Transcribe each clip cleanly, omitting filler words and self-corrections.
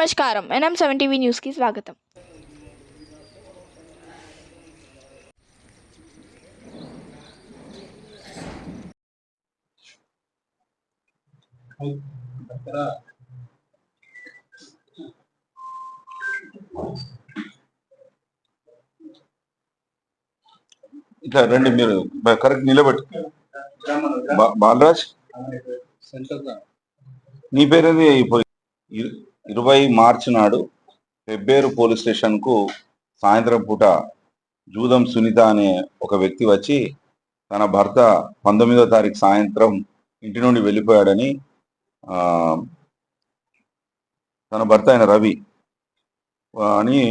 నమస్కారం. NM7 TV న్యూస్‌కి స్వాగతం. ఇట్లా రండి, మీరు కరెక్ట్ నిలబెట్టు. బాలరాజ్, నీ పేరేంది? 20 మార్చి నాడు పెబ్బేరు పోలీస్ స్టేషన్ కు సాయంత్రం పూట జూదం సునీత అనే ఒక వ్యక్తి వచ్చి తన భర్త 19వ తారీఖు సాయంత్రం ఇంటి నుండి వెళ్ళిపోయాడని, తన భర్త అయిన రవి అని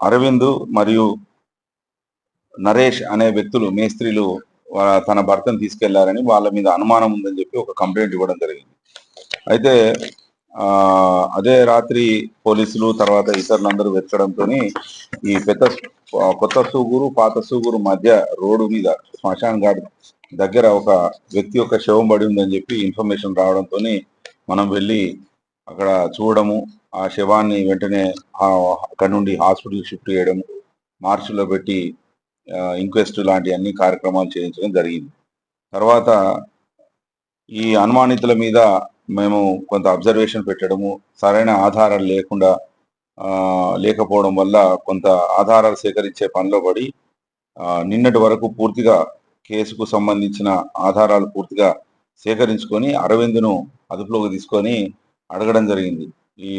అరవింద్ మరియు నరేష్ అనే వ్యక్తులు మేస్త్రీలు తన భర్తను తీసుకెళ్లారని, వాళ్ళ మీద అనుమానం ఉందని చెప్పి ఒక కంప్లైంట్ ఇవ్వడం జరిగింది. అయితే అదే రాత్రి పోలీసులు తర్వాత ఇతరులందరూ వెతకడంతో ఈ కొత్త సూగూరు పాత సూగూరు మధ్య రోడ్డు మీద శ్మశాన్ ఘాట్ దగ్గర ఒక వ్యక్తి యొక్క శవం పడి ఉందని చెప్పి ఇన్ఫర్మేషన్ రావడంతో మనం వెళ్ళి అక్కడ చూడడము, ఆ శవాన్ని వెంటనే అక్కడ నుండి హాస్పిటల్ షిఫ్ట్ చేయడం, మార్చిలో పెట్టి ఇంక్వెస్ట్ లాంటి అన్ని కార్యక్రమాలు చేయించడం జరిగింది. తర్వాత ఈ అనుమానితుల మీద మేము కొంత అబ్జర్వేషన్ పెట్టడము, సరైన ఆధారాలు లేకపోవడం వల్ల కొంత ఆధారాలు సేకరించే పనిలో పడి నిన్నటి వరకు పూర్తిగా కేసుకు సంబంధించిన ఆధారాలు పూర్తిగా సేకరించుకొని అరవింద్ను అదుపులోకి తీసుకొని అడగడం జరిగింది, ఈ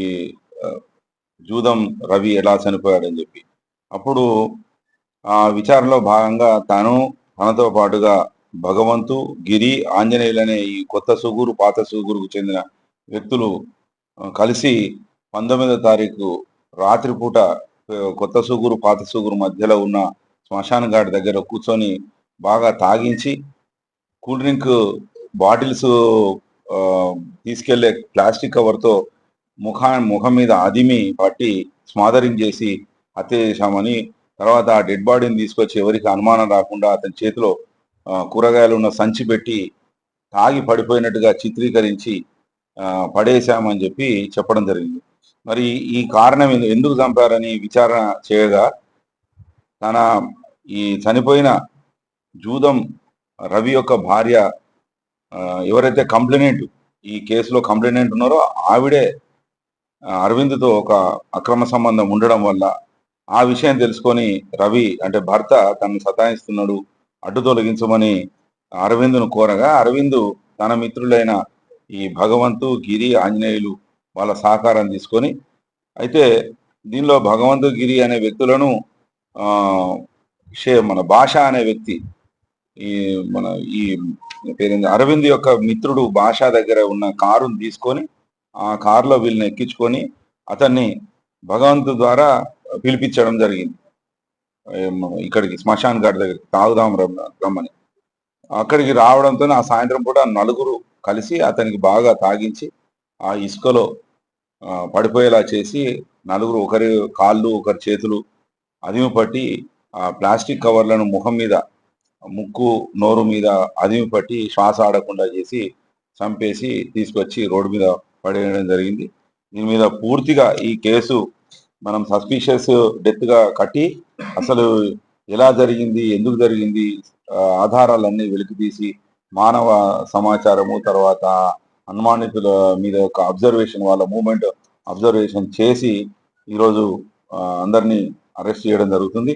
జూదం రవి ఎలా చనిపోయాడని చెప్పి. అప్పుడు ఆ విచారణలో భాగంగా తనతో పాటుగా భగవంతు, గిరి, ఆంజనేయులనే ఈ కొత్త సూగూరు పాత సూగూరుకు చెందిన వ్యక్తులు కలిసి 19వ తారీఖు రాత్రిపూట కొత్త సూగూరు పాత సూగూరు మధ్యలో ఉన్న శ్మశాన్ ఘాట్ దగ్గర కూర్చొని బాగా తాగించి కూల్ డ్రింక్ బాటిల్స్ తీసుకెళ్లే ప్లాస్టిక్ కవర్తో ముఖం మీద అదిమి పట్టి స్మాదరింగ్ చేసి హత్య చేశామని, తర్వాత ఆ డెడ్ బాడీని తీసుకొచ్చి ఎవరికి అనుమానం రాకుండా అతని చేతిలో కూరగాయలు ఉన్న సంచి పెట్టి తాగి పడిపోయినట్టుగా చిత్రీకరించి పడేశామని చెప్పి చెప్పడం జరిగింది. మరి ఈ కారణం ఎందుకు చంపారని విచారణ చేయగా, ఈ చనిపోయిన జూదం రవి యొక్క భార్య ఎవరైతే కంప్లైనెంట్, ఈ కేసులో కంప్లైనెంట్ ఉన్నారో ఆవిడే అరవింద్తో ఒక అక్రమ సంబంధం ఉండడం వల్ల ఆ విషయం తెలుసుకొని రవి అంటే భర్త తనను సతాయిస్తున్నాడు, అడ్డు తొలగించమని అరవింద్ను కోరగా, అరవింద్ తన మిత్రులైన ఈ భగవంతు, గిరి, ఆంజనేయులు వాళ్ళ సహకారం తీసుకొని, అయితే దీనిలో భగవంతు, గిరి అనే వ్యక్తులను మన భాష అనే వ్యక్తి, ఈ పేరు అరవింద్ యొక్క మిత్రుడు భాష దగ్గర ఉన్న కారును తీసుకొని ఆ కారులో వీళ్ళని ఎక్కించుకొని అతన్ని భగవంతు ద్వారా పిలిపించడం జరిగింది ఇక్కడికి శ్మశాన్ ఘాట్ దగ్గరికి తాగుదాం రమ్మని. అక్కడికి రావడంతో ఆ సాయంత్రం పూట నలుగురు కలిసి అతనికి బాగా తాగించి ఆ ఇసుకలో పడిపోయేలా చేసి నలుగురు ఒకరి కాళ్ళు ఒకరి చేతులు అదిమి పట్టి ఆ ప్లాస్టిక్ కవర్లను ముఖం మీద, ముక్కు, నోరు మీద అదిమి పట్టి శ్వాస ఆడకుండా చేసి చంపేసి తీసుకొచ్చి రోడ్డు మీద పడేయడం జరిగింది. దీని మీద పూర్తిగా ఈ కేసు మనం సస్పీషియస్ డెత్ గా కట్టి అసలు ఎలా జరిగింది, ఎందుకు జరిగింది, ఆధారాలన్నీ వెలికితీసి మానవ సమాచారము, తర్వాత అనుమానితుల మీద ఒక అబ్జర్వేషన్, వాళ్ళ మూమెంట్ అబ్జర్వేషన్ చేసి ఈరోజు అందరినీ అరెస్ట్ చేయడం జరుగుతుంది.